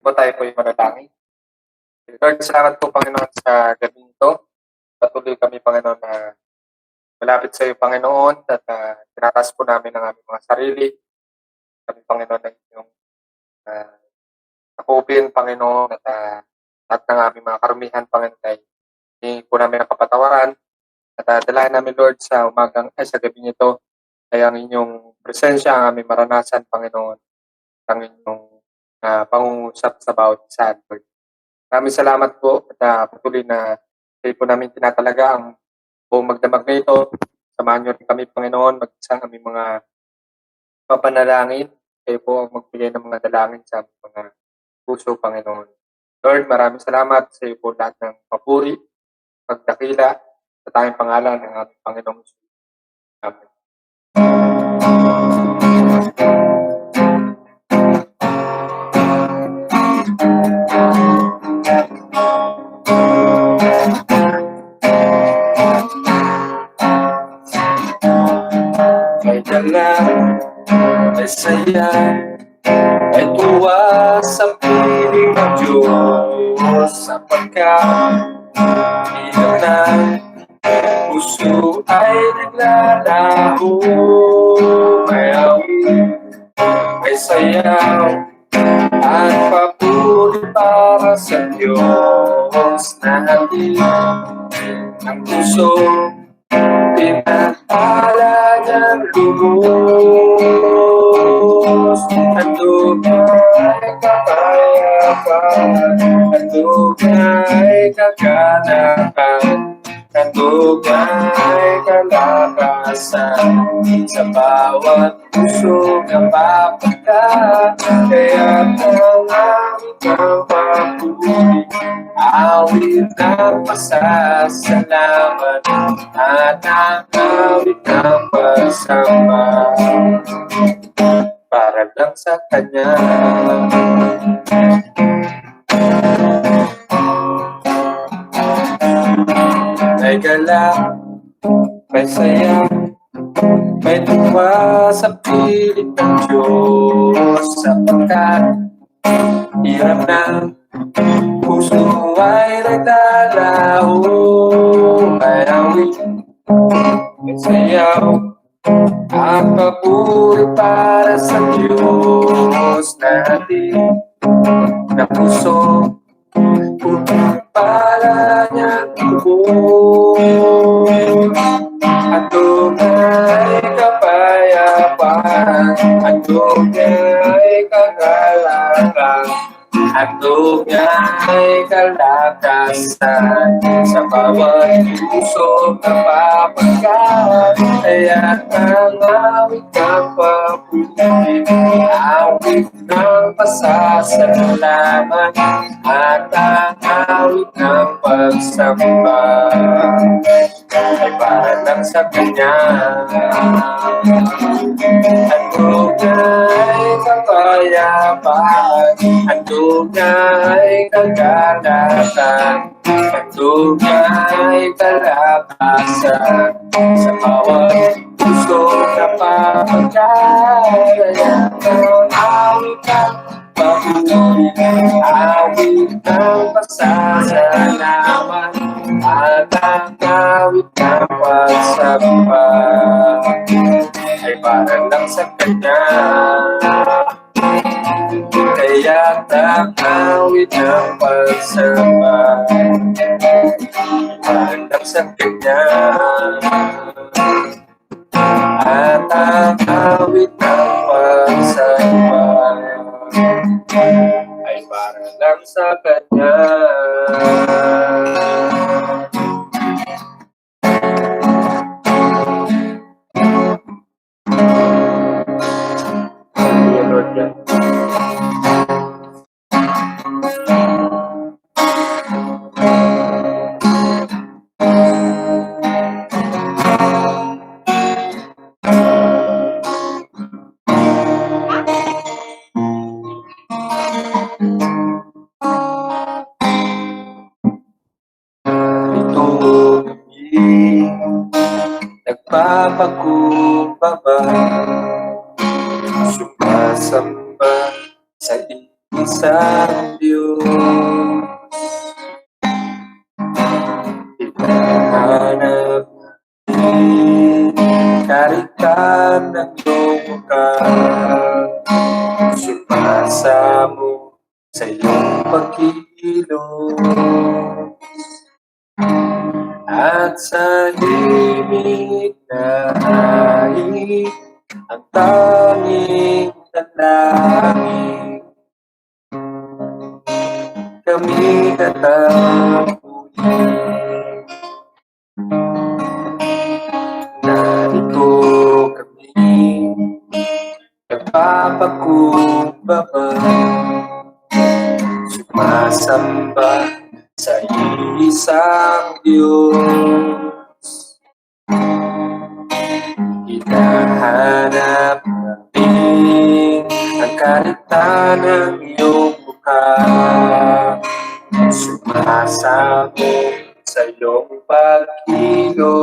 po tayo po'y manalangin. Lord, salamat po, Panginoon, sa gabing ito. Patuloy kami, Panginoon, na malapit sa iyo, Panginoon, at tinataas po namin ang aming mga sarili. Kami, Panginoon, ng inyong nakupin, Panginoon, at lahat ng aming mga karumihan, Panginoon, ay hihingi po namin ang kapatawaran. At dalayan namin, Lord, sa sa gabing ito, ay ang inyong presensya, ang aming maranasan, Panginoon, ang inyong pangungusap sa bawat isa, Lord. Maraming salamat po at patuloy na kayo po namin tinatalaga ang buong magdamag na ito. Samahan niyo rin kami, Panginoon, mag-isang aming mga papanalangin. Kayo po ang magbigay ng mga dalangin sa aming mga puso, Panginoon. Lord, maraming salamat sa iyo po lahat ng papuri, pagdakila, sa tanging pangalan ng aming Panginoong Jesus. Amen. May dala, may saya, may tuwa sa piling ng Diyos, sapagkat ilang na puso ay naglalaho. May awit, may sayaw, at papuri para sa Diyos na hatid ng puso. Pinagpala niyang lubos, ang tunay kapayapaan, ang tunay kaganapan, ang tunay kalakasan sa bawat puso na papagka. Kaya ang awit ng papuri, awit ng pasasalamat, at ang awit ng pagsamba para lang sa Kanya. May gala, may saya, may tuwa sa piling ng Diyos, sapagkat hirap ng puso ay naglalaho. May awit, may sayaw, at papuri para sa Diyos natin na puso. Pagpala niyang lubos, ang tunay kapayapaan, ang tunay kagalakan, ang tunay kalakasan sa bawat puso na papagkat. Kaya ang awit ng papuri, awit ng pasasalamat, at ang awit ng pagsamba ay para lang sa Kanya. Ang tunay kapayapaan, ang tunay kagalakan, ang tunay kalakasan sa bawat puso na papagkat. Ang awit ng papuri, awit ng pasasalamat, at ang awit ng pagsamba ay para lang sa Kanya. Kaya ang awit ng pagsamba para lang sa Kanya, at ang awit ng pagsamba ay para lang sa Kanya. Lord, yan. Nagpapakumbaba, sumasamba sa isang Diyos. Hinahanap din karitan ng iyong wakas, sumasamo sa iyong pagkilos, at sa himig na hangin ang tanging dalangin. Kami tatapuin, narito kami, nagpapakumbaba, sumasamba sa isang Diyos. Hinahanap namin ang karitan ng iyong mukha, sumasamo sa iyong pagkilos,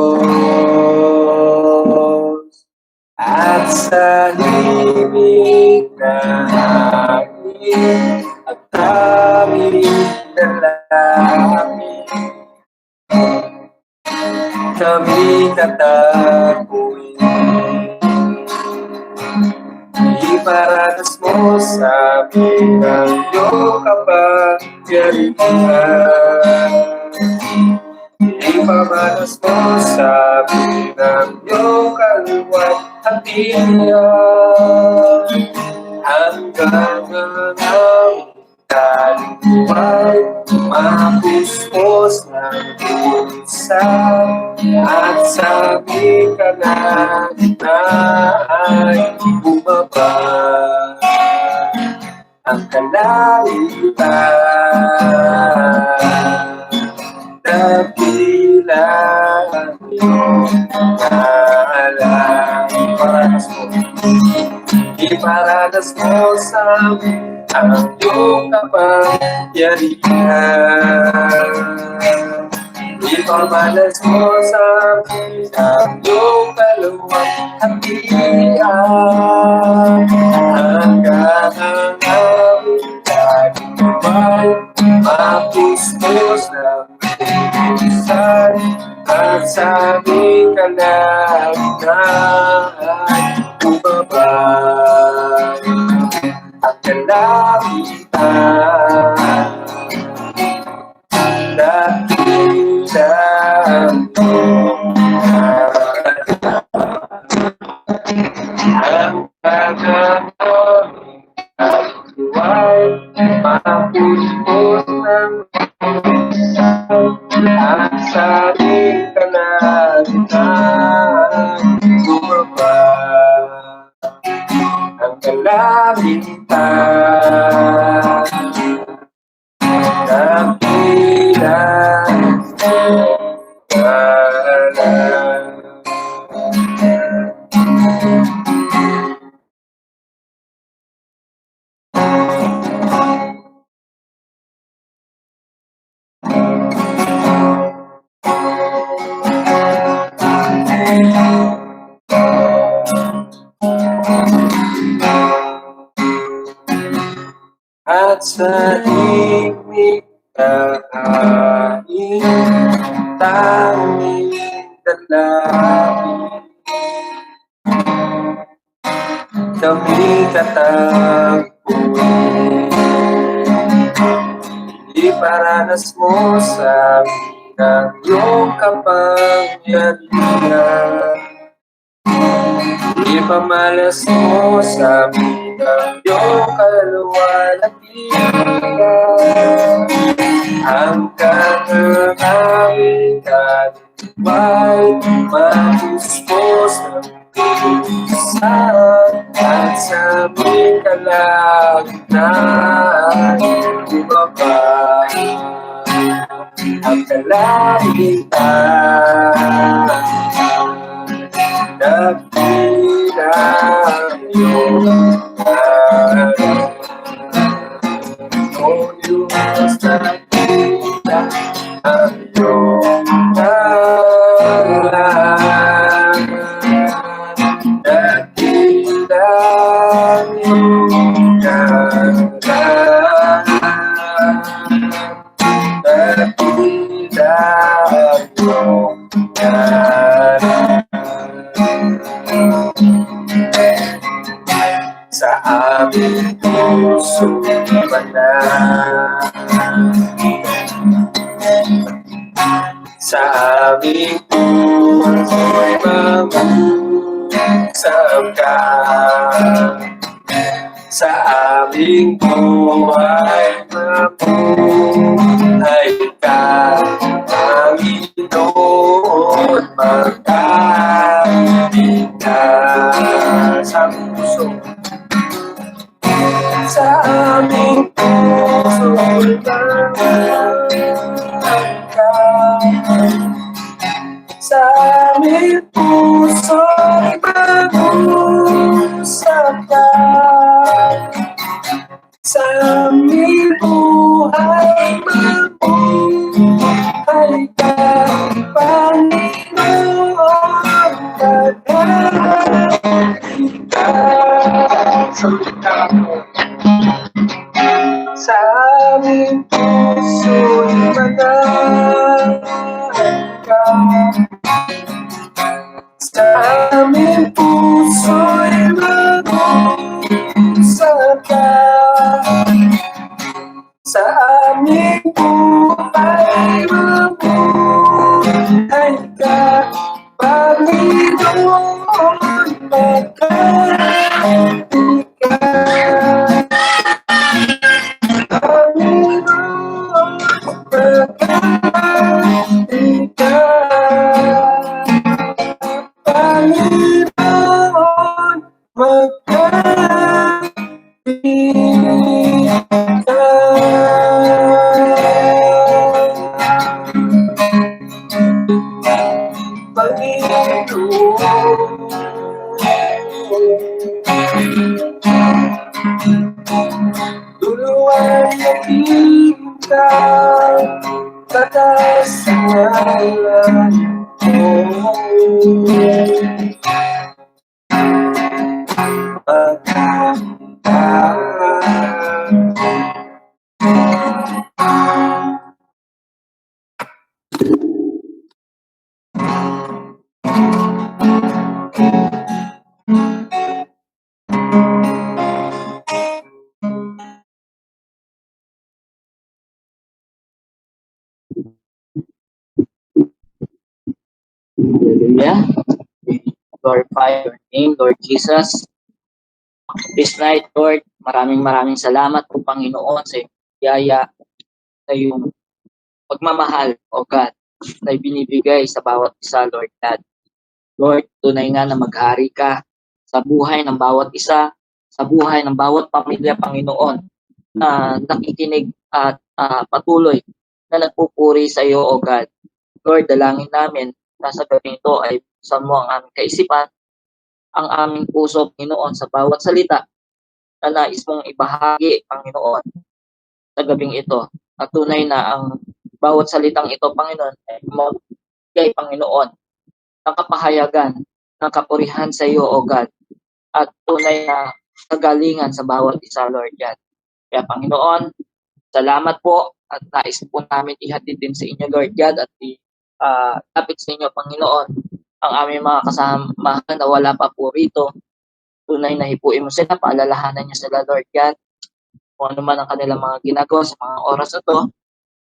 at sa himig na hangin ang tanging dalangin. Kami tatapuin, iparanas mo sa amin ang iyong kapangyarihan. Ipamanas mo sa amin ang iyong kaluwalhatian, hanggang ang aming talumpay mapuspos ng pulisan, at sa aming kalagitnaan ay bumaba ang kalamitan. Dakilang iyong ngalan, iparanas mo sa amin ang iyong kapangyarihan. Ipamalas mo sa amin ang iyong kaluwalhatian, hanggang ang aming tagumpay mapuspos ng pulisan, at sa aming kalagitnaan bumaba ang kalamitan. Dakilang iyong ang pagkakamit at buhay mapuspos ng pulisan, at sa aming kalagitnaan bumaba ang kalamitan. Dakilang iyong ngalan. At sa himig na hangin tanging dalangin, kami tatapuin, iparanas mo sa amin ang iyong kapangyarihan. Ipamalas mo sa amin ang iyong kaluwalhatian, hanggang ang aming tagumpay mapuspos ng pulisan, at sa aming kalagitnaan bumaba ang kalamitan. Dakilang iyong ngalan, O Diyos, dakilang ang iyong ngalan. Dakilang iyong ngalan. aming puso ibanan. Sa aming puso'y mag-usap ka. Sa aming buhay mabuhay ka. Panginoon, magkabig ka sa puso. Sa aming puso'y mag-usap ka. Sa aming puso'y mag-usap ka. Sa aming buhay mabuhay ka. Panginoon, magkabig ka. Sa aming puso'y manahan ka. Sa aming puso'y mag-usap ka. Sa aming buhay mabuhay ka. Panginoon, magkabig ka. Panginoon, magkabig ka. Panginoon, magkabig ka. Tuluan natin ka, tatas ang ngalan mo. Hallelujah. Glorify your name, Lord Jesus. This night, Lord, maraming salamat po, Panginoon, sa iyong biyaya, sa iyong pagmamahal, O God, na ibinibigay sa bawat isa, Lord God. Lord, tunay nga na maghari ka sa buhay ng bawat isa, sa buhay ng bawat pamilya, Panginoon, na nakikinig at patuloy na nagpupuri sa iyo, O God. Lord, dalangin namin na sa gabi ito ay buksan mo ang aming kaisipan, ang aming puso, Panginoon, sa bawat salita na nais mong ibahagi, Panginoon, sa gabing ito. At tunay na ang bawat salitang ito, Panginoon, ay magbigay, Panginoon, ng kapahayagan, ng kapurihan sa iyo, O God, at tunay na kagalingan sa bawat isa, Lord God. Kaya, Panginoon, salamat po at nais po namin ihatid din sa inyo, Lord God, at lapit sa inyo, Panginoon, ang aming mga kasamahan na wala pa po rito. Tunay na hipuin mo sila, paalalahanan niyo sila, Lord God, kung ano man ang kanilang mga ginagawa sa mga oras na to,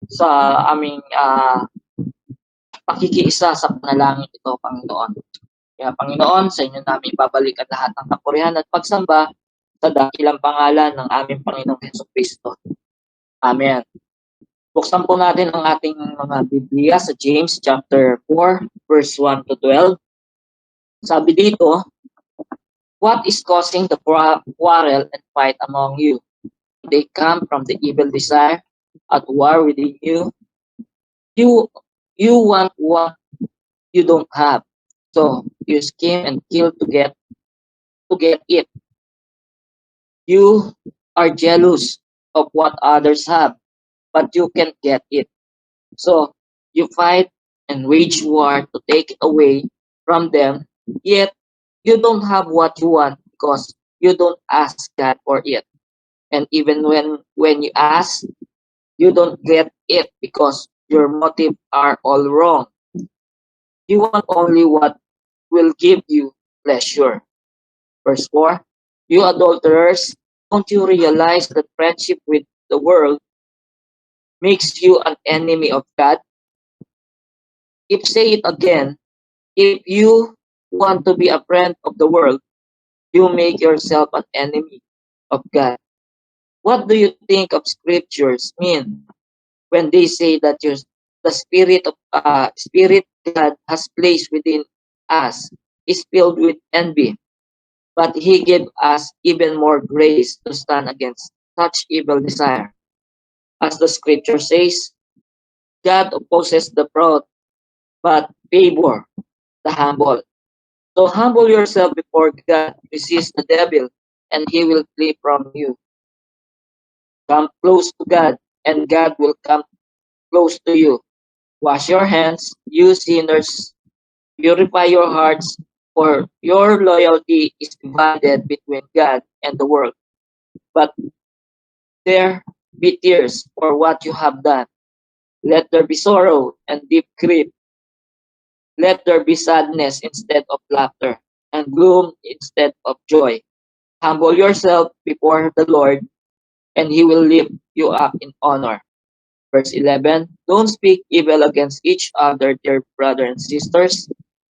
sa aming pakikiisa sa panalangin ito, Panginoon. Kaya, Panginoon, sa inyo namin babalik ang lahat ng kapurihan at pagsamba sa dakilang pangalan ng aming Panginoong Jesucristo. Amen. Buksan po natin ang ating mga Biblia sa James chapter 4, verse 1 to 12. Sabi dito, what is causing the quarrel and fight among you? They come from the evil desire at war within you. You want what you don't have, so you scheme and kill to get it. You are jealous of what others have, but you can't get it. So you fight and wage war to take it away from them, yet you don't have what you want because you don't ask God for it. And even when you ask, you don't get it because your motives are all wrong. You want only what will give you pleasure. Verse 4, you adulterers, Don't you realize that friendship with the world makes you an enemy of God? If say it again, if you want to be a friend of the world, you make yourself an enemy of God. What do you think of scriptures mean when they say that the spirit God has placed within us is filled with envy, but He gave us even more grace to stand against such evil desire. As the scripture says, God opposes the proud, but favor the humble. So humble yourself before God, resist the devil, and he will flee from you. Come close to God, and God will come close to you. Wash your hands, you sinners, purify your hearts, for your loyalty is divided between God and the world. But there be tears for what you have done. Let there be sorrow and deep grief. Let there be sadness instead of laughter, and gloom instead of joy. Humble yourself before the Lord, and He will lift you up in honor. Verse 11, don't speak evil against each other, dear brothers and sisters.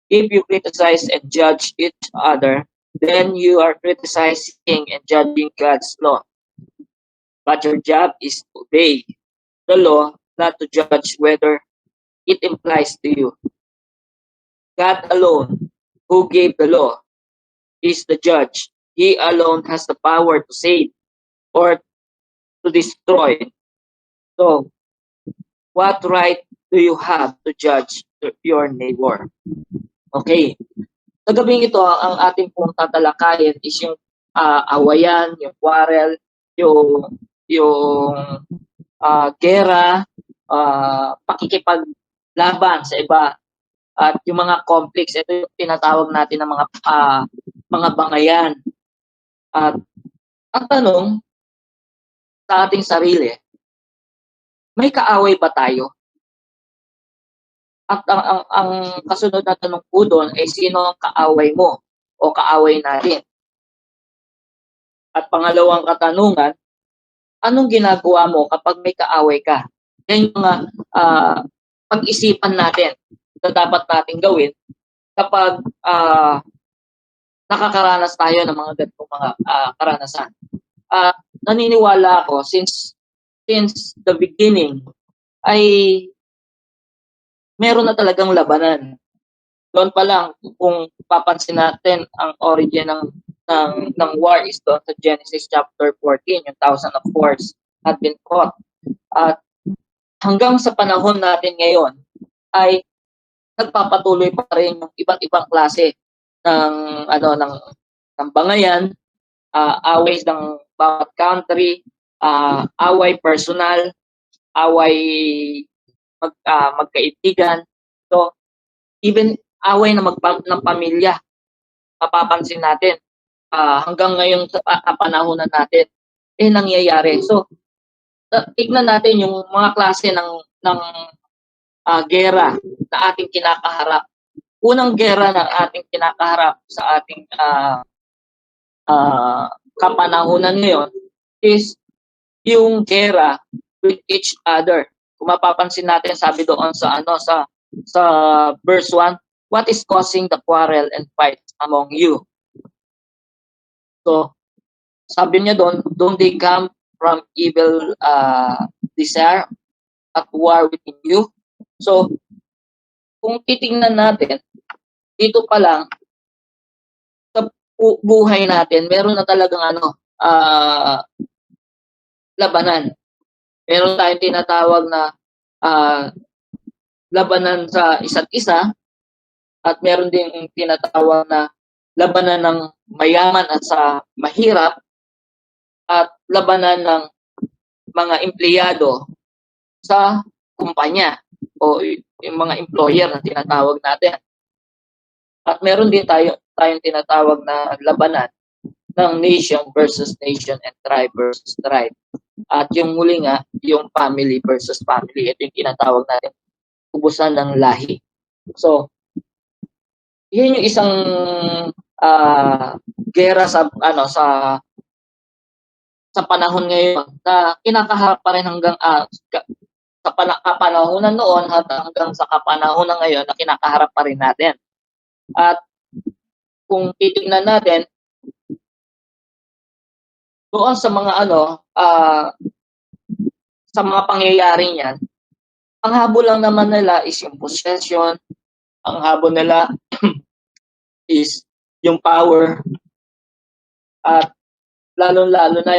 If you criticize and judge each other, then you are criticizing and judging God's law. But your job is to obey the law, not to judge whether it implies to you. God alone, who gave the law, is the judge. He alone has the power to save or to destroy. So, what right do you have to judge your neighbor? Okay. Sa gabing ito, ang ating pong tatalakayin is yung awayan, yung quarrel, yung gera, pakikipaglaban sa iba, at yung mga conflicts. Ito yung tinatawag natin ng mga bangayan. At ang tanong sa ating sarili, may kaaway ba tayo? At ang kasunod na tanong po doon ay sino ang kaaway mo o kaaway natin? At pangalawang katanungan, anong ginagawa mo kapag may kaaway ka? Yan yung mga pag-isipan natin na dapat natin gawin kapag nakakaranas tayo ng mga ganitong mga karanasan. Naniniwala ako since the beginning ay meron na talagang labanan. Doon pa lang, kung papansin natin, ang origin ng war is doon sa Genesis chapter 14, yung thousand of wars had been fought. At hanggang sa panahon natin ngayon, ay nagpapatuloy pa rin yung iba't ibang klase ng bangayan, away ng bawat country, away personal, away magkaibigan. So, even away ng pamilya, mapapansin natin, hanggang ngayong panahon na natin, nangyayari. So, tignan natin yung mga klase ng gera na ating kinakaharap. Unang gera na ating kinakaharap sa ating kapanahunan ngayon is yung gera with each other. Kung mapapansin natin, sabi doon sa verse 1, what is causing the quarrel and fight among you? So, sabi niya doon, don't they come from evil desire at war within you? So, kung titingnan natin, dito pa lang, sa buhay natin, meron na talagang labanan. Meron tayong tinatawag na labanan sa isa't isa, at meron din tinatawag na labanan ng mayaman at sa mahirap, at labanan ng mga empleyado sa kumpanya o yung mga employer na tinatawag natin. At meron din tayong tinatawag na labanan ng nation versus nation and tribe versus tribe. At yung muli nga, yung family versus family. Ito yung tinatawag natin ubusan ng lahi. So, yun yung isang gera sa sa panahon ngayon na kinakaharap pa rin hanggang sa kapanahunan noon at hanggang sa kapanahunan ngayon na kinakaharap pa rin natin. At kung titingnan natin doon sa mga sa mga pangyayari niyan, ang habol lang naman nila is yung possession, ang habol nila is yung power, at lalo-lalo na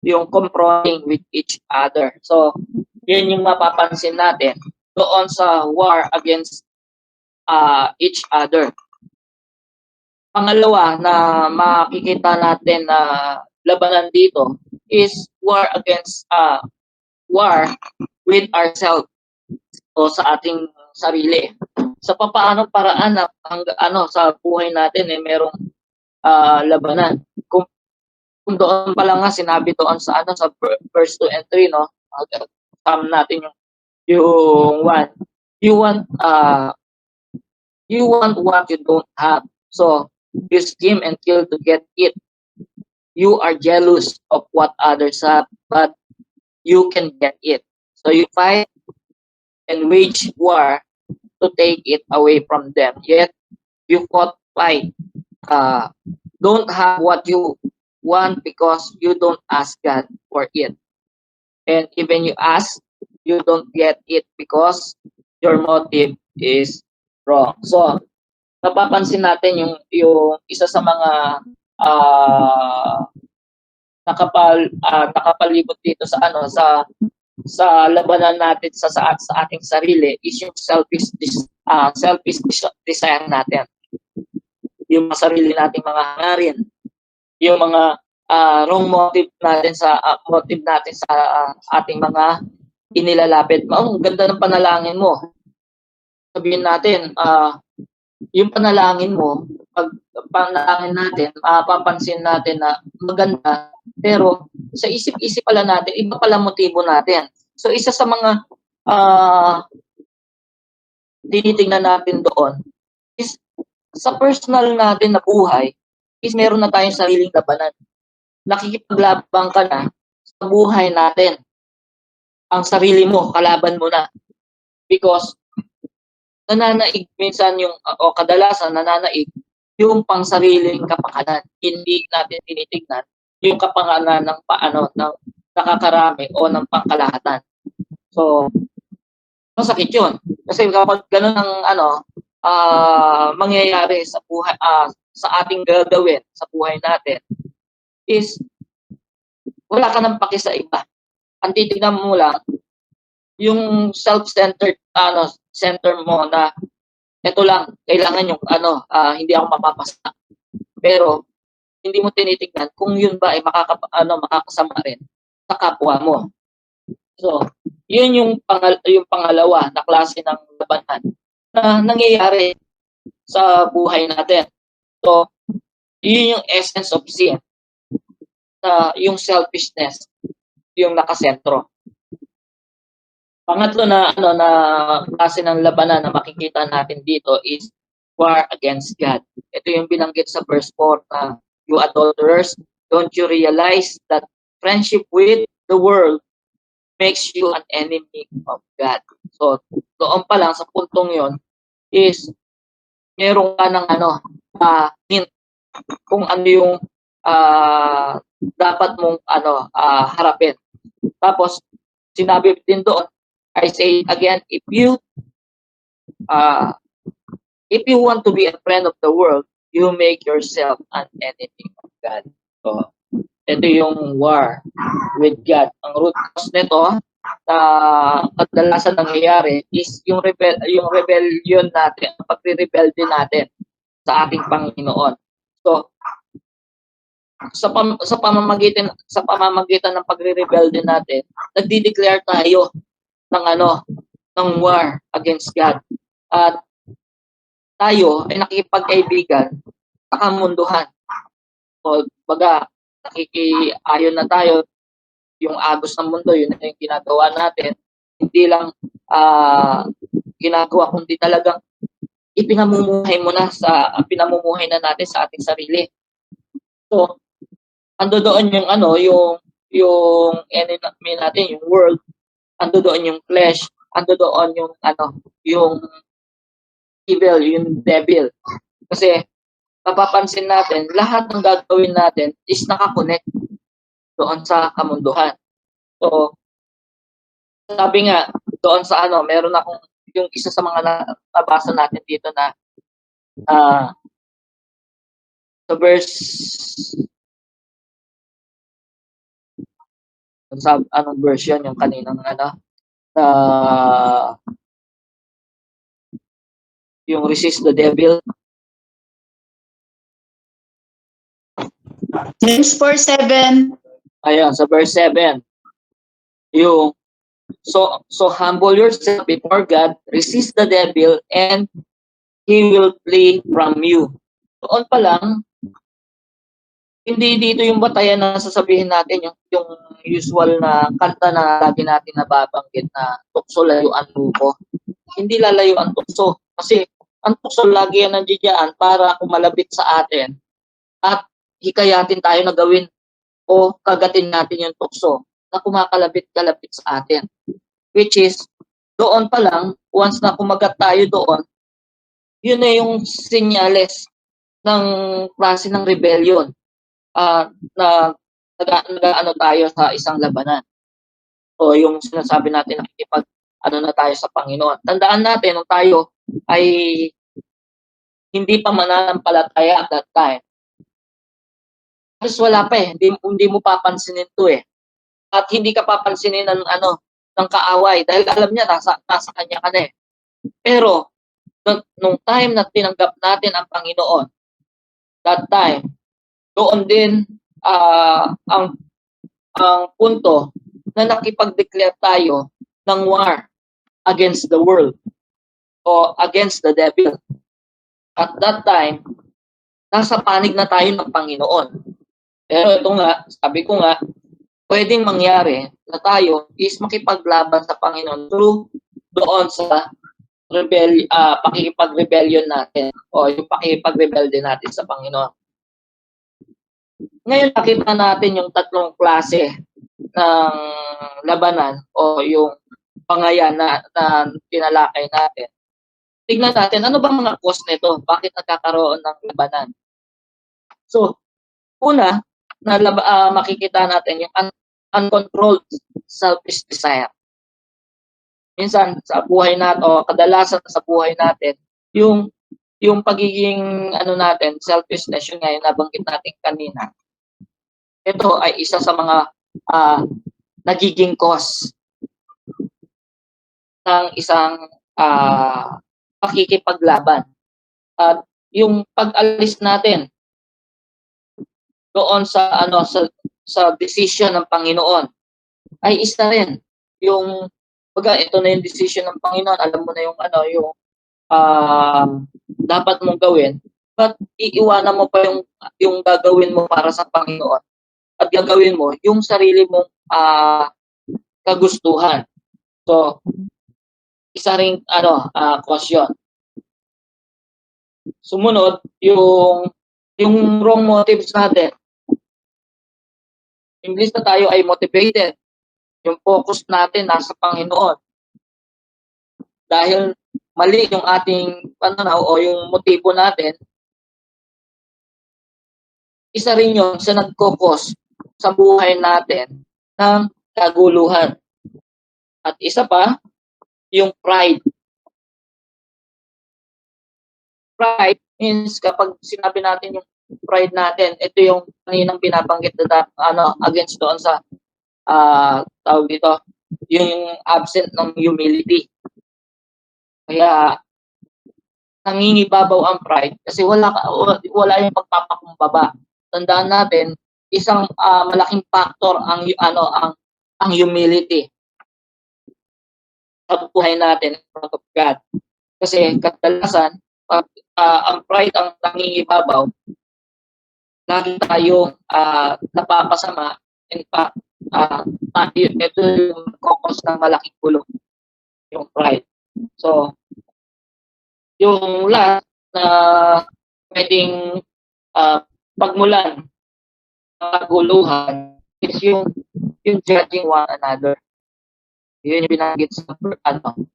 yung confronting with each other. So, yun yung mapapansin natin doon sa war against each other. Pangalawa na makikita natin na labanan dito is war with ourselves o sa ating sarili. Sa papaanong paraan na sa buhay natin merong labanan. Kung doon pa lang nga sinabi doon sa verse 2 and 3, no? Tama natin yung 1. You want what you don't have. So you scheme and kill to get it. You are jealous of what others have, but you can get it. So you fight and wage war to take it away from them. Yet you fight. Don't have what you want because you don't ask God for it. And even you ask, you don't get it because your motive is wrong. So, napapansin natin yung isa sa mga nakapalibot dito sa labanan natin sa ating sarili is yung selfish desire natin. Yung sarili nating mga hangarin, yung mga wrong motive natin sa ating mga inilalapit. Ang ganda ng panalangin mo. Sabihin natin, yung panalangin mo, pag panalangin natin, mapapansin natin na maganda, pero sa isip-isip pala natin, iba pala motibo natin. So isa sa mga tinitingnan natin doon is sa personal natin na buhay is meron na tayong sariling labanan. Nakikipaglabang ka na sa buhay natin. Ang sarili mo, kalaban mo na. Because nananaig minsan kadalasan nananaig yung pangsariling kapakanan. Hindi natin tinitingnan yung kapakanan ng nakakarami o ng pangkalahatan. So, masakit yun. Kasi kapag ganun ang mangyayari sa buhay, sa ating gagawin sa buhay natin, is wala ka nang paki sa iba. Ang titignan mo lang, yung self-centered center mo na ito lang, kailangan yung hindi ako mapapasa. Pero hindi mo tinitignan kung yun ba ay makakasama rin sa kapwa mo. So, yun yung pangalawa na klase ng labanan na nangyayari sa buhay natin. So, yun yung essence of sin. Yung selfishness, yung nakasentro. Pangatlo na klase ng labanan na makikita natin dito is war against God. Ito yung binanggit sa verse 4 na you adulterers, don't you realize that friendship with the world makes you an enemy of God? So, doon pa lang sa puntong yon is meron ka ng hint kung ano yung dapat mong harapin. Tapos sinabi din doon, I say again, if you want to be a friend of the world, you make yourself an enemy of God. So, ito yung war with God. Ang root cause nito kadalasan nangyayari is yung rebellion natin, ang pagre-rebelde natin sa ating Panginoon. So, sa pamamagitan ng pagre-rebelde natin, nagdi-declare tayo ng war against God. At tayo ay nakikipagkaibigan sa kamunduhan. So, nakikiayon na tayo, yung agos ng mundo, yun yung ginagawa natin. Hindi lang ginagawa, kundi talagang pinamumuhay na natin sa ating sarili. So, ando doon yung enemy natin, yung world, ando doon yung flesh, ando doon yung evil, yung devil. Kasi mapapansin natin, lahat ng gagawin natin is nakakonect doon sa kamunduhan. So, sabi nga, doon sa meron akong, yung isa sa mga nabasa natin dito na, sa verse, anong verse yun, yung kaninang yung resist the devil. James 4:7. Ayan, sa verse 7. Yung, so humble yourself before God, resist the devil, and he will flee from you. Doon pa lang, hindi dito yung batayan na sasabihin natin, yung usual na kanta na lagi natin nababanggit na tukso layuan lupo. Hindi lalayo ang tukso. Kasi ang tukso lagi yan nandiyan para kumalabit sa atin at hikayatin tayo na gawin o kagatin natin yung tukso na kumakalabit-kalabit sa atin. Which is, doon pa lang, once na kumagat tayo doon, yun na yung senyales ng klase ng rebellion na nag-ano tayo sa isang labanan. O yung sinasabi natin nakikipag na tayo sa Panginoon. Tandaan natin nung tayo ay hindi pa mananampalataya at that time. Kasi wala pa hindi mo papansinin to At hindi ka papansinin ng kaaway dahil alam niya nasa kanya ka na Pero nung time na tinanggap natin ang Panginoon, that time, doon din ang punto na nakipag-declare tayo ng war against the world o against the devil. At that time, nasa panig na tayo ng Panginoon. Pero ito nga, sabi ko nga, pwedeng mangyari na tayo is makipaglaban sa Panginoon through doon sa pakikipag-rebellion natin o yung pakikipag-rebelde natin sa Panginoon. Ngayon nakita natin yung tatlong klase ng labanan o yung pangayan na tinalakay natin. Tignan natin, ano ba mga cause nito? Bakit nagkakaroon ng labanan? So, una, makikita natin yung uncontrolled selfish desire. Minsan sa buhay natin o kadalasan sa buhay natin, yung pagiging natin, selfishness, yung ngayon nabanggit natin kanina. Ito ay isa sa mga nagiging cause ng isang pakikipaglaban. At yung pag-alis natin doon sa sa decision ng Panginoon ay isa rin yung ito na yung decision ng Panginoon, alam mo na yung dapat mong gawin, but iiwanan mo pa yung gagawin mo para sa Panginoon at gagawin mo yung sarili mong kagustuhan. So isa ring cause yun. Sumunod yung wrong motives natin. Imbis na tayo ay motivated, yung focus natin nasa Panginoon. Dahil mali yung ating pananaw o yung motibo natin, isa rin yun sa nagkokos sa buhay natin ng kaguluhan. At isa pa, yung pride. Pride means kapag sinabi natin yung pride natin, ito yung kaninang binabanggit na against doon sa tawag dito, yung absent ng humility. Kaya nangingibabaw ang pride kasi wala yung pagpapakumbaba. Tandaan natin, isang malaking factor ang humility sa buhay natin ng God. Kasi kadalasan ang pride ang nangingibabaw, lagi tayong napapasama. In fact, ito yung cause ng malaking gulo, yung pride. So, yung last na pwedeng pagmulan kaguluhan is yung judging one another. Yun yung binanggit sa 11.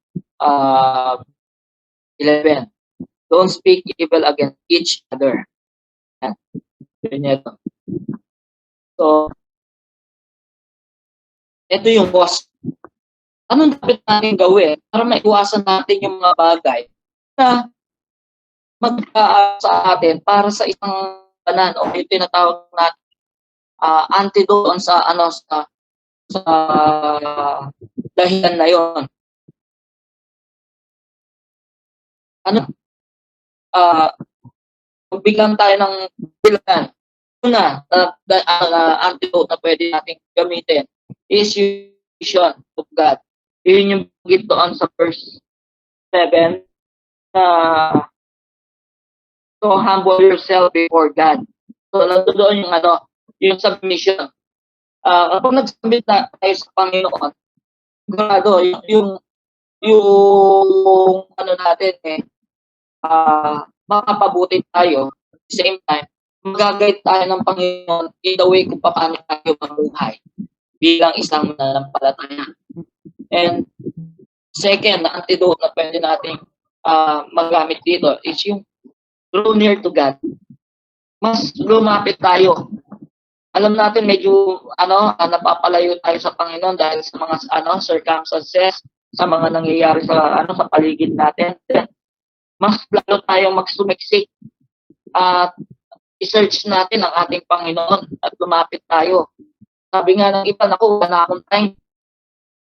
Don't speak evil against each other. Yan. Yun ito. So, ito yung boss. Anong dapat natin gawin para maiwasan natin yung mga bagay na sa atin para sa isang banan o yung tinatawag natin antidote sa dahilan na yon. Bigyan tayo ng bilan. Una, antidote na pwede natin gamitin is yung vision of God. Yun yung bigit doon sa verse 7 so humble yourself before God. So nandoon yung submission. Kapag nag-submit na tayo sa Panginoon, sigurado yung natin makapabuti tayo. At the same time, mag-guide tayo ng Panginoon in the way kung paano tayo mamuhay bilang isang mananampalataya. And second, na antidote na pwede natin magamit dito is yung draw near to God. Mas lumapit tayo. Alam natin medyo napapalayo tayo sa Panginoon dahil sa mga circumstances, sa mga nangyayari sa paligid natin. Then, mas lalo tayong magsumiksik at i-search natin ang ating Panginoon at lumapit tayo. Sabi nga ng iba, wala na akong time.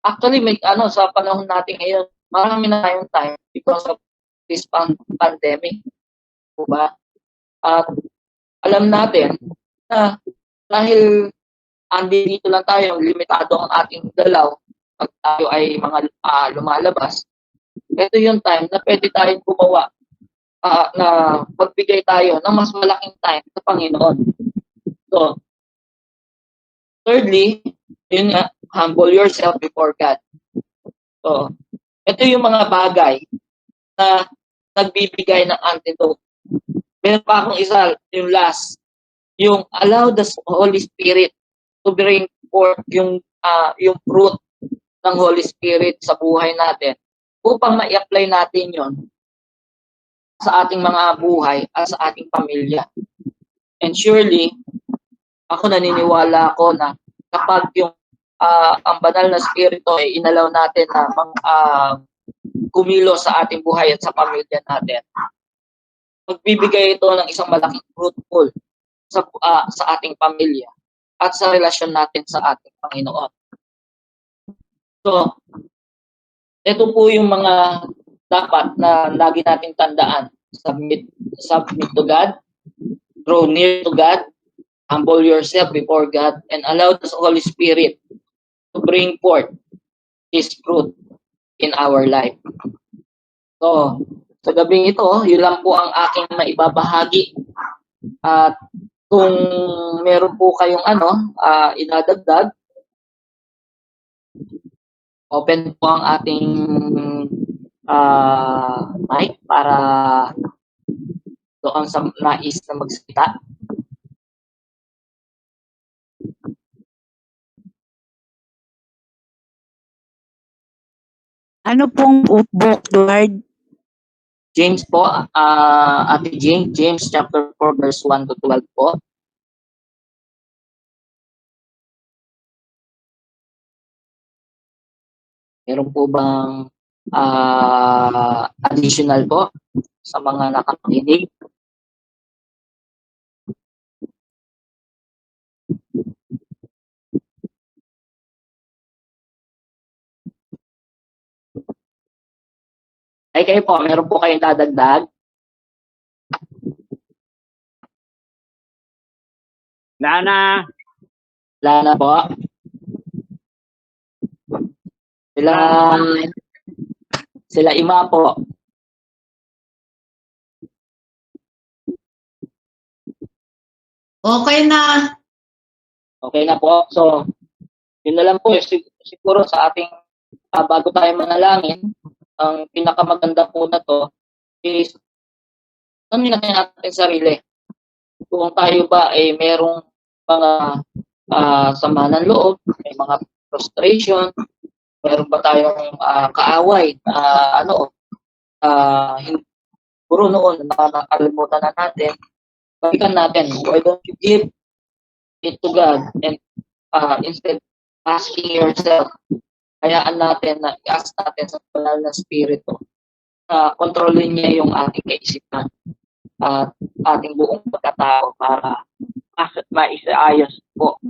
Actually, sa panahon natin ngayon, marami na tayong time because of this pandemic. Diba? At alam natin na dahil dito lang tayo, limitado ang ating dalaw pag tayo ay mga lumalabas, ito yung time na pwede tayong gumawa na magbigay tayo ng mas malaking time sa Panginoon. So, thirdly, yun nga, humble yourself before God. So, ito yung mga bagay na nagbibigay ng antidote. Meron pa akong isa, yung last, yung allow the Holy Spirit to bring forth yung fruit ng Holy Spirit sa buhay natin upang ma-apply natin yon sa ating mga buhay at sa ating pamilya. And surely, ako naniniwala ako na kapag yung ang banal na spirito ay inalaw natin na kumilo sa ating buhay at sa pamilya natin, magbibigay ito ng isang malaking fruitful sa ating pamilya at sa relasyon natin sa ating Panginoon. So, ito po yung mga dapat na lagi nating tandaan. Submit to God, draw near to God, humble yourself before God, and allow the Holy Spirit to bring forth His fruit in our life. So, sa gabing ito, yun lang po ang aking maibabahagi. At kung meron po kayong idadagdag, open po ang ating mic para doon sa nais na magsalita. Ano pong book, Lord? James po, Ate James chapter 4 verse 1 to 12 po. Meron po bang additional po sa mga nakakinig? Ay kayo po, meron po kayong dadagdag? Lana, Lana po. Sila Ima po. Okay na. Okay na po. So, yun na lang po. Siguro sa ating, bago tayo manalangin, ang pinakamaganda po na to is, tanongin natin sarili. Kung tayo ba ay merong mga sama ng loob, may mga frustration, meron ba tayong kaaway na siguro noon nakalimutan na natin, balikan natin. Why don't you give it to God and instead asking yourself, hayaan natin na i-ask natin sa banal na spirito na kontrolin niya yung ating kaisipan at ating buong pagkatao para maisaayos po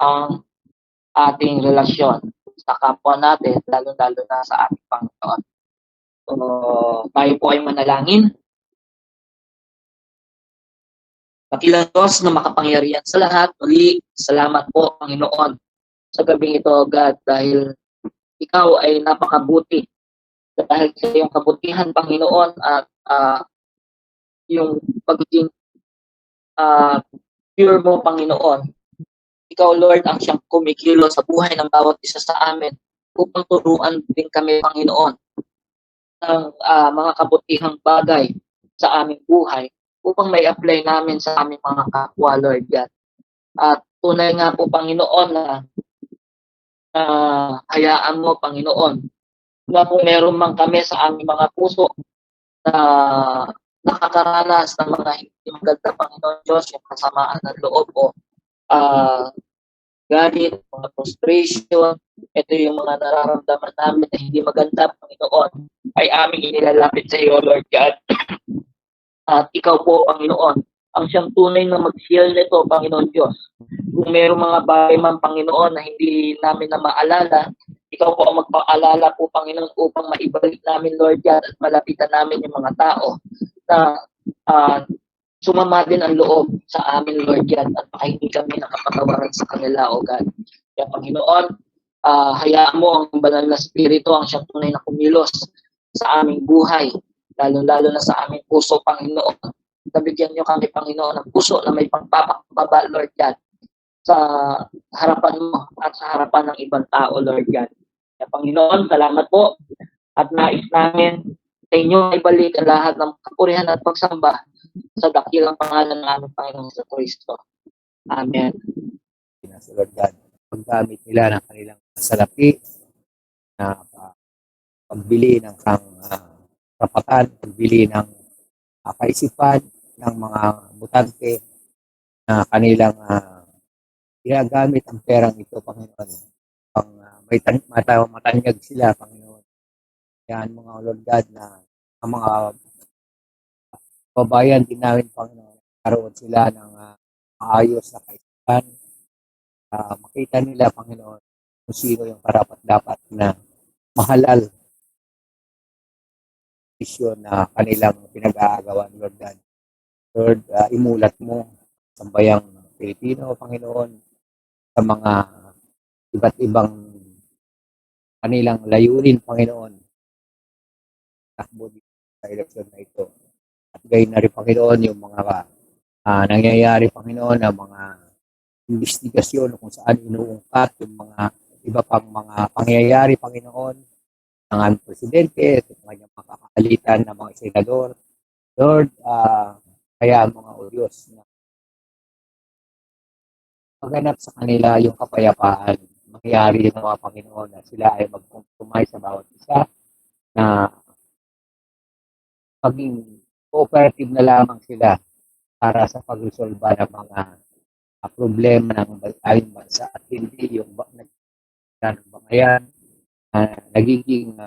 ang ating relasyon sa kapwa natin, lalo-lalo na sa ating Panginoon. So, tayo po ay manalangin. Dakilang Diyos na makapangyarihan sa lahat, muli, salamat po, Panginoon, sa gabing ito, God, dahil ikaw ay napakabuti. Dahil sa iyong kabutihan, Panginoon, at yung pagiging pure mo, Panginoon. Ikaw, Lord, ang siyang kumikilo sa buhay ng bawat isa sa amin upang turuan din kami, Panginoon, ng mga kabutihang bagay sa aming buhay upang may apply namin sa aming mga kapwa, Lord God. At tunay nga po, Panginoon, na hayaan mo, Panginoon, na kung meron man kami sa aming mga puso na nakakaranas ng mga hindi maganda, Panginoon Diyos, yung kasamaan ng loob o galit, mga frustration, ito yung mga nararamdaman namin na hindi maganda, Panginoon, ay aming inilalapit sa iyo, Lord God. At ikaw po, Panginoon, ang siyang tunay na mag-seal nito, Panginoon Diyos. Kung mayroong mga bagay man, Panginoon, na hindi namin na maalala, ikaw po ang magpaalala po, Panginoon, upang maibalik namin, Lord God, at malapitan namin yung mga tao na sumama din ang loob sa amin, Lord God, at baka hindi kami nakapatawaran sa kanila, O God. Kaya, Panginoon, hayaan mo ang banal na spirito, ang siyang tunay na kumilos sa aming buhay, lalo-lalo na sa aming puso, Panginoon. Nabigyan niyo kami, Panginoon, ng puso na may pagpapakababa, Lord God, sa harapan mo at sa harapan ng ibang tao, Lord God. Kaya, Panginoon, salamat po at nais namin sa inyo ibalik ang lahat ng kapurihan at pagsamba sa dakilang pangalan ng aming Panginoong Kristo. Amen. Sa Lord God, paggamit nila ng kanilang salapi na pagbili ng karapatan, pagbili ng kaisipan ng mga butante na kanilang ginagamit ang perang ito, Panginoon. Pang matanyag sila, Panginoon. Yan mga Lord God na ang mga babayan din namin, Panginoon, karoon sila ng maayos na kaisipan. Makita nila, Panginoon, kung sino yung karapat-dapat na mahalal isyon na kanilang pinag-aagawan, Lord God. Lord, imulat mo sa bayang Pilipino, Panginoon, sa mga iba't ibang kanilang layunin, Panginoon, takbo sa eleksyon na ito. At gayon na rin, Panginoon, yung mga nangyayari, Panginoon, na mga investigasyon kung saan inuungkat yung mga iba pang mga pangyayari, Panginoon, ng aming presidente, at ng kanyang makakaalitan ng mga senador. Lord, kaya mga o Diyos na maganap sa kanila yung kapayapaan, mangyari ng mga Panginoon na sila ay mag-compromise sa bawat isa, na maging cooperative na lamang sila para sa pag-resolba ng mga problema ng ating bansa at hindi yung ng bangayan nagiging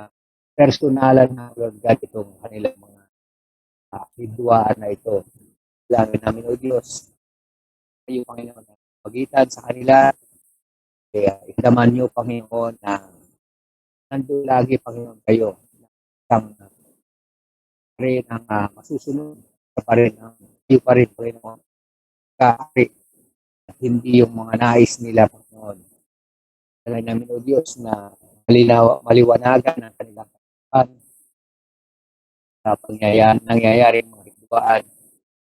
personalan ng Lord God itong kanilang mga hidwaan na ito. Langin namin, O Diyos, yung Panginoon na magitan sa kanila. Kaya itaman niyo, Panginoon, na nandun lagi, Panginoon, kayo. Isang rin ang masusunod pa rin ang iyo pa rin, Panginoon, kahari at hindi yung mga nais nila, Panginoon. Langin namin, O Diyos, na maliwanagan ang kanilang kapan sa nangyayari mga hidwaan,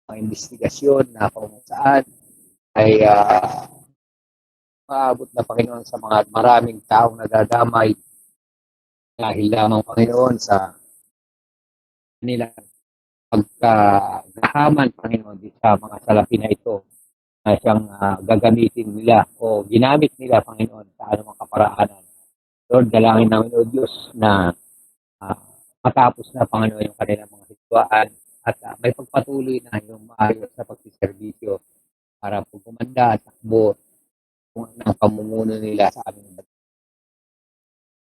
mga investigasyon na kung saan ay maabot na, Panginoon, sa mga maraming taong nadadamay dahil lamang, Panginoon, sa kanilang pagkagahaman, Panginoon, sa mga salapi na ito. na siyang gagamitin nila o ginamit nila, Panginoon, sa anumang kaparaanan. Lord, dalangin namin, O Diyos, na matapos na, Panginoon, yung kanilang mga sitwaan at may pagpatuloy na yung maayos na pagsiservisyo para po gumanda at takbo kung ang pamumuno nila sa aming bansa.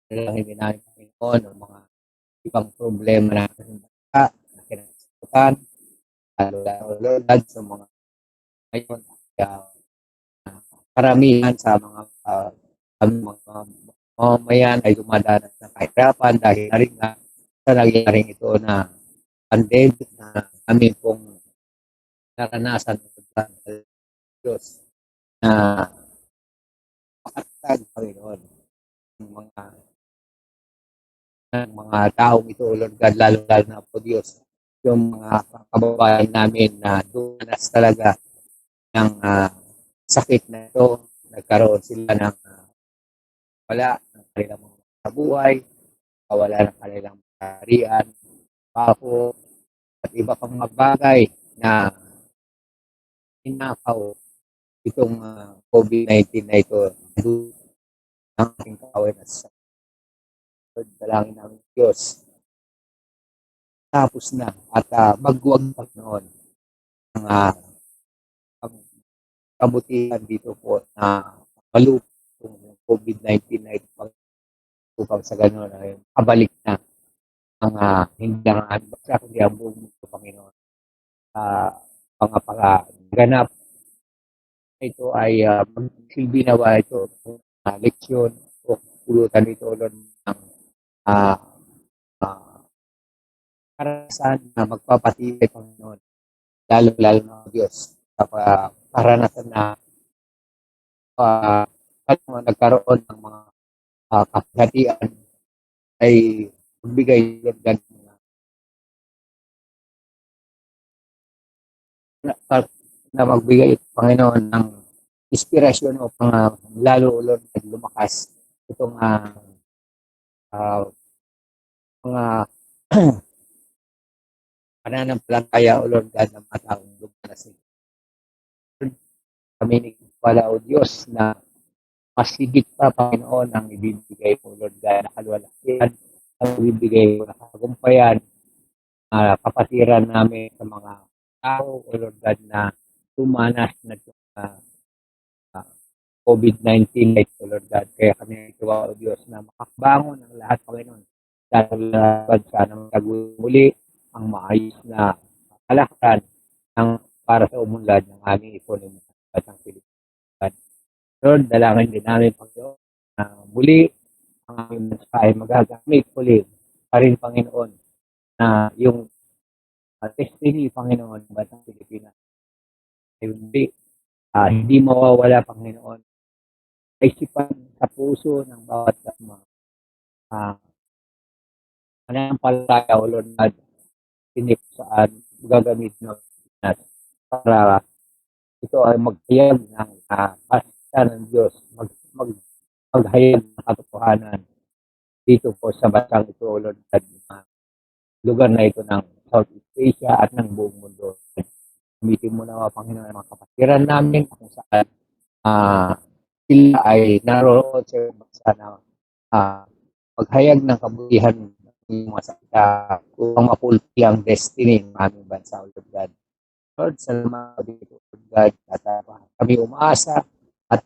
Dalangin din namin, Panginoon, ang mga ibang problema na bansa na kinakasakutan, lalo Lord, sa mga ngayon, karamihan sa mga mamamayan ay dumadanas ng kahirapan dahil na rin nga sa nangyaring ito na pandemic na kami pong naranasan ng Diyos na makatatag, Panginoon, ng mga taong ito, Lord God, lalo-lalo na po Diyos, yung mga kababayan namin na dumanas talaga ng sakit na ito, nagkaroon sila ng wala ng kanilang mga buhay, wala ng kanilang harian, paho, at iba pang mga bagay na inakaw itong COVID-19 na ito ang ating kaaway na sa dalangin namin Diyos. Tapos na at magwag Panginoon ang kabutihan dito po na malupong COVID-19 na ito upang sa gano'n ay kabalik na ang hindi lang ang bansa kundi ang buong mundo, Panginoon. Ganap ito ay magsilbi nawa ito leksyon o pulutan dito Lord ng karanasan na magpapatibay, Panginoon, lalo-lalo na Diyos sa karanasan na nagkaroon ng mga kapihatian ay magbigay Lord God na magbigay Panginoon ng inspirasyon o lalo Lord God lumakas itong mga pananampalataya o Lord God ng mga taong lumakas. Kami nagpala o Diyos na mas higit pa, Panginoon, ang ibibigay mo, Lord God, na kalwalhatian, ang ibibigay mo na kagumpayan, kapatiran namin sa mga tao, o Lord God, na tumanas na COVID-19 na ito, Lord God. Kaya kami nagtuwa, o Diyos, na makakbangon ang lahat, Panginoon. Dahil sana magagawin muli ang maayos na kalakaran para sa umunlad ng aming ekonomiya at ang Pilipinas. Lord, dalangin din namin, Panginoon, na muli ang aming bansa ay magagamit muli pa rin, Panginoon, na yung destiny, Panginoon, ng bansang Pilipinas ay hindi mawawala, Panginoon, isipan sa puso ng bawat mga pananampalataya o Lord God, tinip saan gagamit ng Pilipinas para ito ay maghayag ng pasta ng Diyos, maghayag ng katotohanan dito po sa bansang ito, Lord God, lugar na ito ng Southeast Asia at ng buong mundo. Gamitin mo na, Panginoon, ang mga kapatiran namin kung saan sila ay naroon sa bansa na maghayag ng kabutihan ng mga salita upang mapulpi ang destiny ng aming bansa, Lord God. Lord, salamat dito, Lord God, at kami umaasa at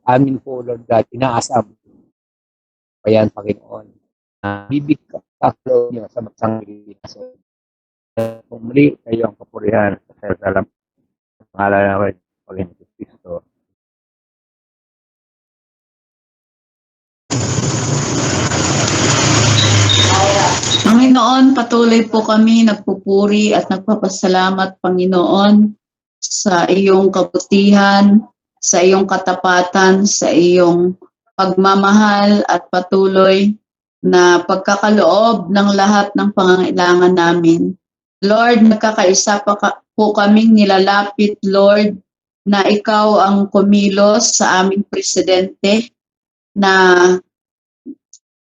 amin po, Lord God, inaasam ayan, Panginoon, bibig kaklo niyo sa bansang Pilipinas. Kung muli kayo ang kapurihan sa salamat sa pangalan namin, Panginoon Kristo. Panginoon, patuloy po kami nagpupuri at nagpapasalamat, Panginoon, sa iyong kabutihan, sa iyong katapatan, sa iyong pagmamahal at patuloy na pagkakaloob ng lahat ng pangangailangan namin. Lord, nagkakaisa po kaming nilalapit, Lord, na ikaw ang kumilos sa aming presidente na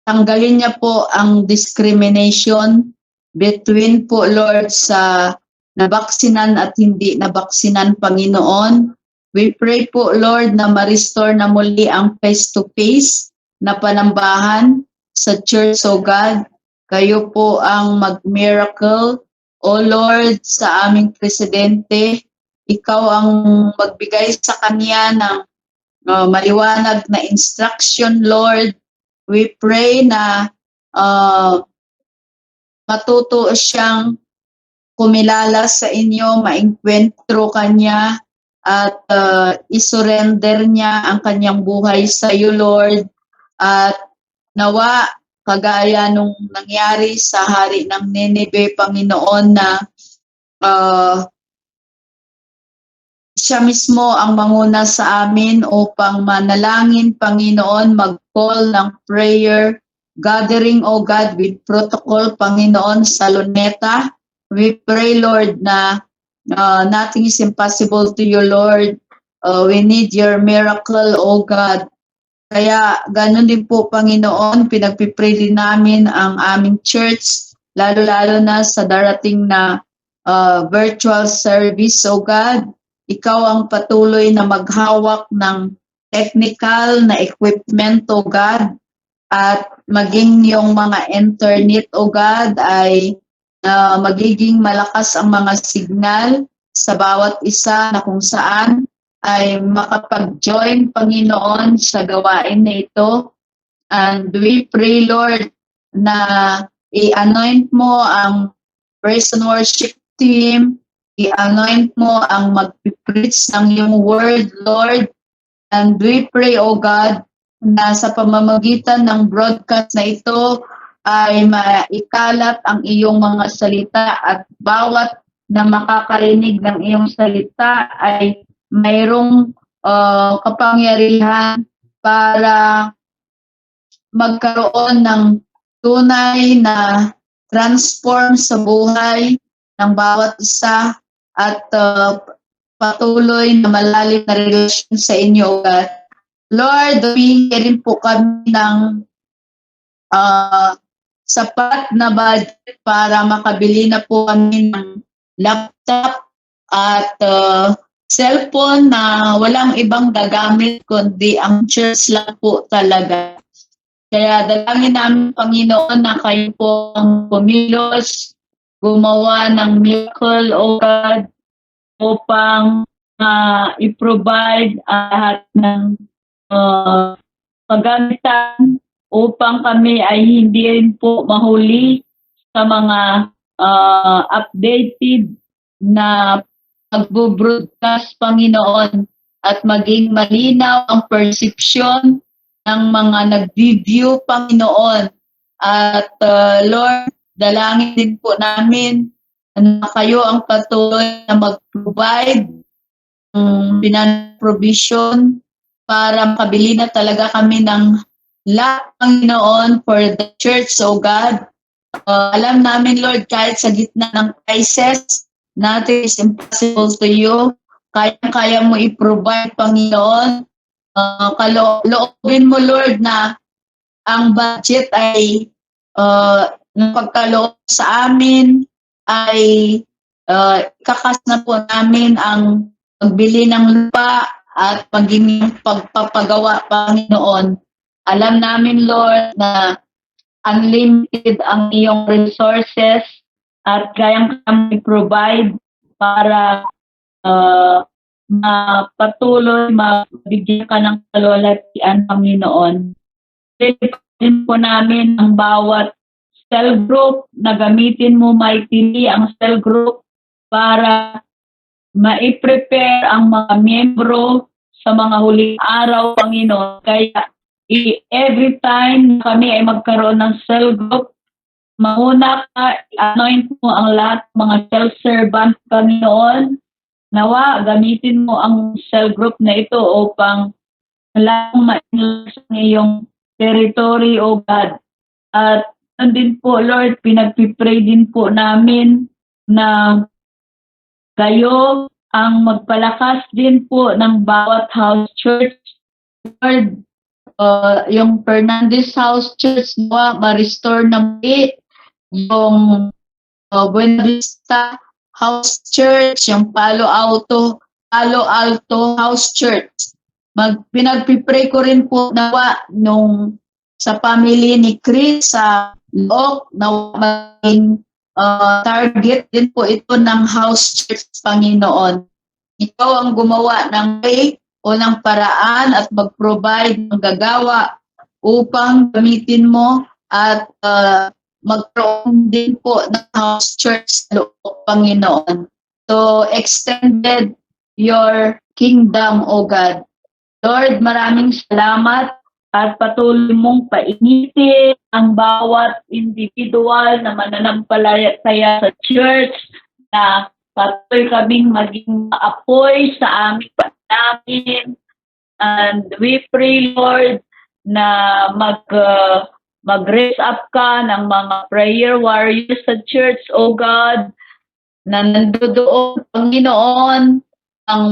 tanggalin niya po ang discrimination between po, Lord, sa nabaksinan at hindi nabaksinan, Panginoon. We pray po, Lord, na ma-restore na muli ang face-to-face na panambahan sa church, O God. Kayo po ang mag-miracle, O Lord, sa aming presidente. Ikaw ang magbigay sa kanya ng maliwanag na instruction, Lord. We pray na matuto siyang kumilala sa inyo, maengkwentro kanya, at isurrender niya ang kanyang buhay sa iyo, Lord. At nawa, kagaya nung nangyari sa hari ng Nineveh, Panginoon, na siya mismo ang manguna sa amin upang manalangin, Panginoon, mag-call ng prayer gathering, O God, with protocol, Panginoon, sa Luneta. We pray, Lord, na nothing is impossible to you, Lord. We need your miracle, O God. Kaya ganun din po, Panginoon, pinagpipray din namin ang aming church, lalo-lalo na sa darating na virtual service, O God. Ikaw ang patuloy na maghawak ng technical na equipment, O God, at maging yung mga internet, O God, ay magiging malakas ang mga signal sa bawat isa na kung saan ay makapag-join, Panginoon, sa gawain na ito. And we pray, Lord, na i-anoint mo ang praise and worship team, i-anoint mo ang mag-preach ng iyong word, Lord. And we pray, O God, na sa pamamagitan ng broadcast na ito ay maikalat ang iyong mga salita at bawat na makakarinig ng iyong salita ay mayroong kapangyarihan para magkaroon ng tunay na transform sa buhay ng bawat isa at patuloy na malalim na relasyon sa inyo, God. Lord, humingi rin po kami ng sapat na budget para makabili na po kami ng laptop at cellphone na walang ibang gagamit kundi ang church lang po talaga. Kaya dalangin namin, Panginoon, na kayo po ang kumilos, gumawa ng miracle, O God, upang i-provide lahat ng pagamitan upang kami ay hindi rin po mahuli sa mga updated na pagbo-broadcast, Panginoon, at maging malinaw ang perception ng mga nag-view, Panginoon. At Lord, dalangin din po namin na kayo ang patuloy na mag-provide ng provision para makabili na talaga kami ng lahat, Panginoon, for the church, O God. Alam namin, Lord, kahit sa gitna ng crisis, nothing is impossible to you. Kaya mo i-provide, Panginoon. Loobin mo, Lord, na ang budget ay pagkaloob sa amin ay kakas na po namin ang pagbili ng lupa at maging pagpapagawa, Panginoon. Alam namin, Lord, na unlimited ang iyong resources at kayang kami provide para patuloy mabigyan ka ng kalwalhatian, Panginoon. Piliin po namin ang bawat cell group na gamitin mo mightily ang cell group para ma-prepare ang mga miyembro sa mga huling araw, Panginoon. Kaya every time kami ay magkaroon ng cell group, mauna ka, anoint mo ang lahat mga cell servant, Panginoon. Nawa, gamitin mo ang cell group na ito upang lang ma-enlarge ang iyong territory, O God. At din po, Lord, pinagpipray din po namin na kayo ang magpalakas din po ng bawat house church. Lord, yung Fernandez House Church, ma-restore na muli. Yung Buena Vista House Church, yung Palo Alto Palo Alto House Church. Pinagpipray ko rin po nawa sa family ni Chris sa Look na maging target din po ito ng House Church, Panginoon. Ikaw ang gumawa ng way o ng paraan at mag-provide ng gagawa upang gamitin mo at magkaroon din po ng House Church sa loob, Panginoon. So, extended your kingdom, O God. Lord, maraming salamat at patuloy mong painitin ang bawat individual na mananampalataya sa church na patuloy kaming maging maapoy sa aming namin. And we pray, Lord, na mag-raise up ka ng mga prayer warriors sa church, O God, na nandoon, Panginoon, ang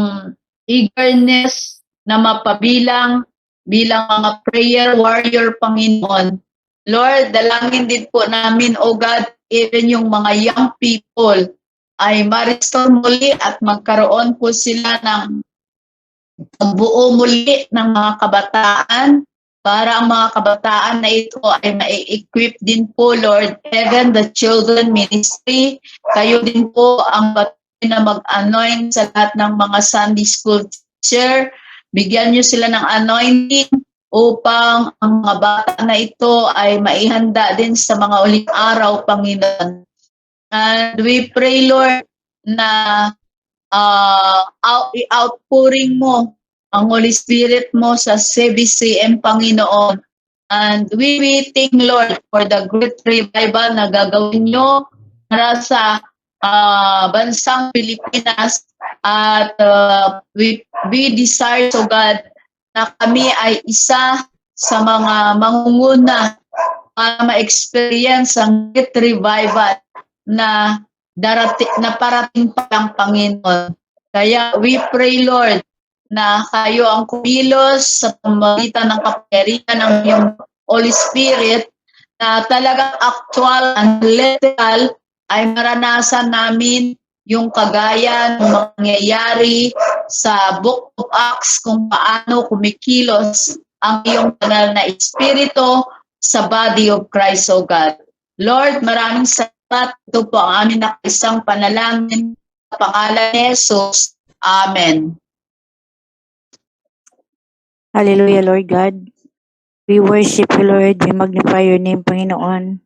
eagerness na mapabilang bilang mga prayer warrior, Panginoon. Lord, dalangin din po namin, O God, even yung mga young people ay ma-restore muli at magkaroon po sila ng buo muli ng mga kabataan para ang mga kabataan na ito ay ma-equip din po, Lord, even the children ministry. Kayo din po ang patuloy na mag-anoint sa lahat ng mga Sunday school teacher. Bigyan niyo sila ng anointing upang ang mga bata na ito ay maihanda din sa mga uling araw, Panginoon. And we pray, Lord, na outpouring mo ang Holy Spirit mo sa CBCM, Panginoon. And we waiting, Lord, for the great revival na gagawin nyo para sa bansang Pilipinas. At we desire, so God, na kami ay isa sa mga mangunguna para ma-experience ang great revival na parating pa lang, Panginoon. Kaya we pray, Lord, na kayo ang kumilos sa pamamagitan ng kapangyarihan ng iyong Holy Spirit na talagang actual and literal ay maranasan namin yung kagaya ng mangyayari sa Book of Acts kung paano kumikilos ang iyong banal na Espiritu sa body of Christ, O God. Lord, maraming salamat. Ito po ang aming nakaisang panalangin sa pangalan ni Jesus. Amen. Hallelujah, Lord God. We worship you, Lord. We magnify your name, Panginoon.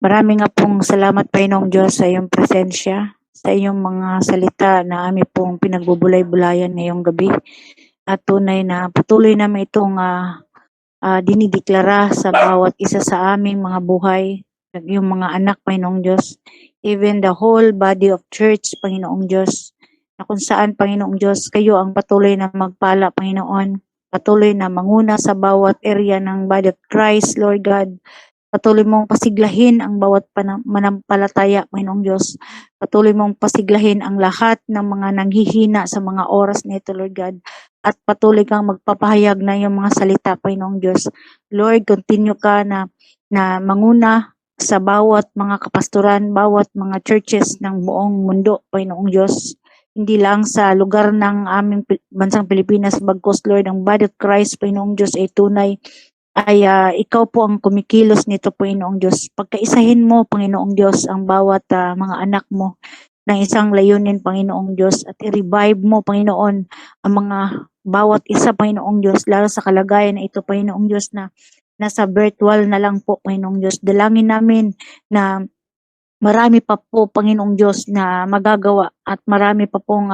Maraming nga pong salamat, Panginoong Diyos, sa iyong presensya, sa iyong mga salita na aming pong pinagbubulay-bulayan ngayong gabi. At tunay na patuloy namin itong dinideklara sa bawat isa sa aming mga buhay, yung mga anak, Panginoong Diyos, even the whole body of church, Panginoong Diyos, na kung saan, Panginoong Diyos, kayo ang patuloy na magpala, Panginoon, patuloy na manguna sa bawat area ng body of Christ, Lord God. Patuloy mong pasiglahin ang bawat manampalataya, Panginoong Diyos. Patuloy mong pasiglahin ang lahat ng mga nanghihina sa mga oras na ito, Lord God. At patuloy kang magpapahayag na yung mga salita, Panginoong Diyos. Lord, continue ka na manguna sa bawat mga kapastoran, bawat mga churches ng buong mundo, Panginoong Diyos. Hindi lang sa lugar ng aming bansang Pilipinas, bagkus, Lord, ang body of Christ, Panginoong Diyos, ay tunay ay ikaw po ang kumikilos nito, Panginoong Diyos. Pagkaisahin mo, Panginoong Diyos, ang bawat mga anak mo ng isang layunin, Panginoong Diyos, at i-revive mo, Panginoon, ang mga bawat isa, Panginoong Diyos, lalo sa kalagayan na ito, Panginoong Diyos, na nasa virtual na lang po, Panginoong Diyos. Dalangin namin na marami pa po, Panginoong Diyos, na magagawa at marami pa pong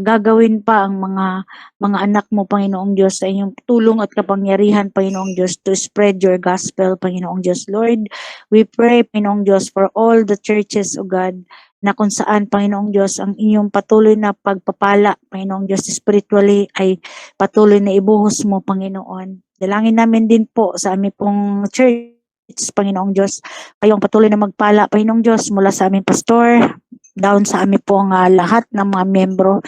gagawin pa ang mga anak mo, Panginoong Diyos, sa inyong tulong at kapangyarihan, Panginoong Diyos, to spread your gospel, Panginoong Diyos. Lord, we pray, Panginoong Diyos, for all the churches, O God, na kung saan, Panginoong Diyos, ang inyong patuloy na pagpapala, Panginoong Diyos, spiritually ay patuloy na ibuhos mo, Panginoon. Dalangin namin din po sa aming pong church, Panginoong Diyos, kayong patuloy na magpala, Panginoong Diyos, mula sa aming pastor, down sa amin po ang lahat ng mga membro,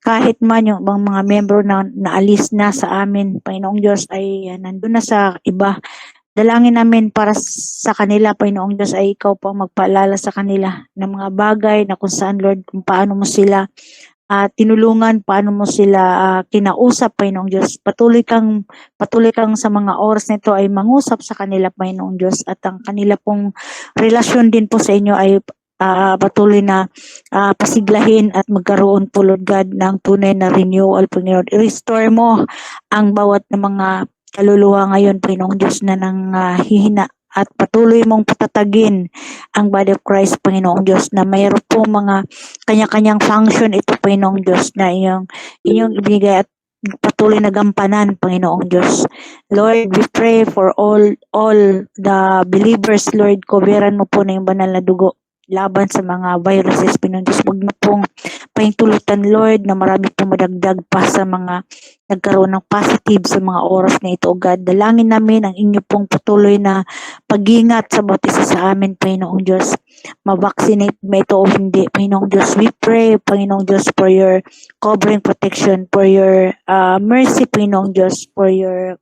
kahit man yung mga membro na naalis na sa amin, Panginoong Diyos, ay nandun na sa iba. Dalangin namin para sa kanila, Panginoong Diyos, ay ikaw po ang magpaalala sa kanila ng mga bagay na kung saan, Lord, kung paano mo sila tinulungan, paano mo sila kinausap, Panginoong Diyos. Patuloy kang sa mga oras nito ay mangusap sa kanila, Panginoong Diyos, at ang kanila pong relasyon din po sa inyo ay patuloy na pasiglahin at magkaroon po, Lord God, ng tunay na renewal, Panginoon. I-restore mo ang bawat na mga kaluluwa ngayon, Panginoong Diyos, na hihina, at patuloy mong patatagin ang body of Christ, Panginoong Diyos, na mayroon po mga kanya-kanyang function ito, Panginoong Diyos, na inyong ibigay at patuloy na gampanan, Panginoong Diyos. Lord, we pray for all the believers, Lord, coveran mo po na yung banal na dugo laban sa mga viruses, Panginoong Diyos. Huwag mo pong pahintulutan, Lord, na marami pong madagdag pa sa mga nagkaroon ng positive sa mga oras na ito, O God. Dalangin namin ang inyo pong patuloy na pag-ingat sa bawat isa sa amin, Panginoong Diyos. Ma-vaccinate ba ito o hindi, Panginoong Diyos. We pray, Panginoong Diyos, for your covering protection, for your mercy, Panginoong Diyos, for your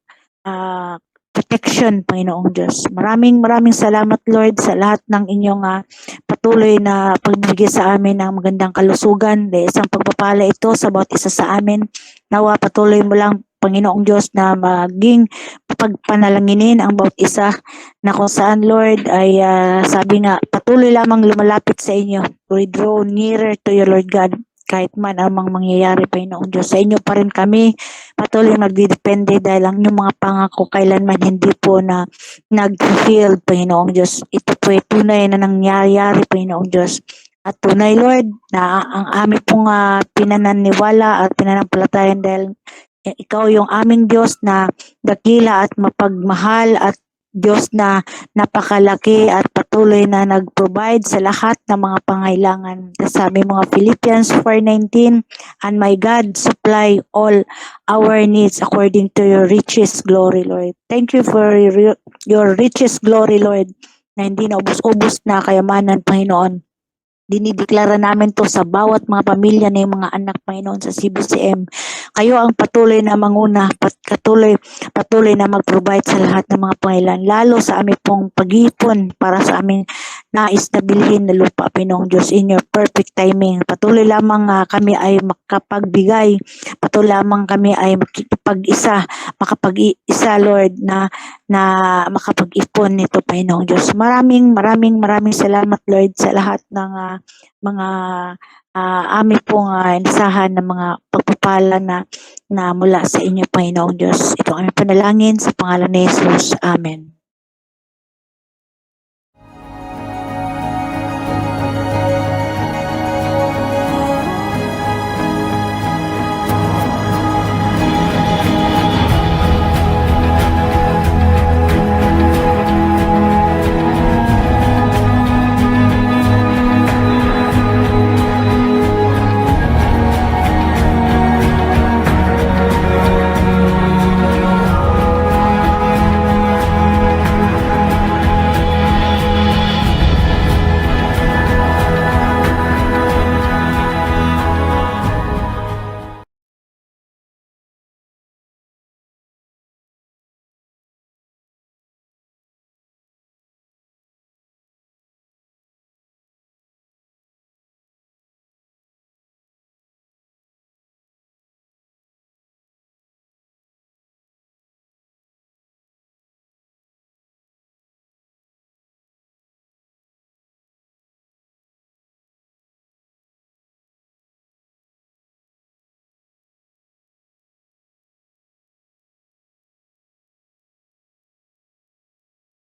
protection, Panginoong Diyos. Maraming salamat, Lord, sa lahat ng inyong patuloy na pagbibigay sa amin ng magandang kalusugan. Dahil isang pagpapala ito sa bawat isa sa amin. Nawa patuloy mo lang, Panginoong Diyos, na maging pagpanalanginin ang bawat isa na kung saan, Lord, ay sabi nga, patuloy lamang lumalapit sa inyo. We draw nearer to you, Lord God. Kahit man amang mangyayari, Panginoong Diyos, sa inyo pa rin kami patuloy magdidepende dahil ang inyong mga pangako kailanman hindi po na nag-fulfill, Panginoong Diyos. Ito po ay tunay na nangyayari, Panginoong Diyos. At tunay, Lord, na ang aming pong pinananiwala at pinanampalatayan dahil ikaw yung aming Diyos na dakila at mapagmahal at Diyos na napakalaki at patuloy na nag-provide sa lahat ng mga pangailangan. Sabi mga Philippians 4:19, and my God supply all our needs according to your richest glory, Lord. Thank you for your richest glory, Lord, na hindi na ubos-ubos na kayamanan, Panginoon. Dinideklara namin to sa bawat mga pamilya na yung mga anak, Panginoon, sa CBCM. Kayo ang patuloy na manguna, patuloy na mag-provide sa lahat ng mga pangailangan, lalo sa aming pong pag-ipon para sa aming nais na bilhin na lupa, Panginoong Diyos, in your perfect timing. Patuloy lamang kami ay makapagbigay, patuloy lamang kami ay makapag-isa, Lord, na makapag-ipon nito, Panginoong Diyos. Maraming salamat, Lord, sa lahat ng mga amin pong inasahan ng mga pagpapala na mula sa inyo, Panginoong Diyos. Ito ang aming panalangin sa pangalan ni Jesus. Amen.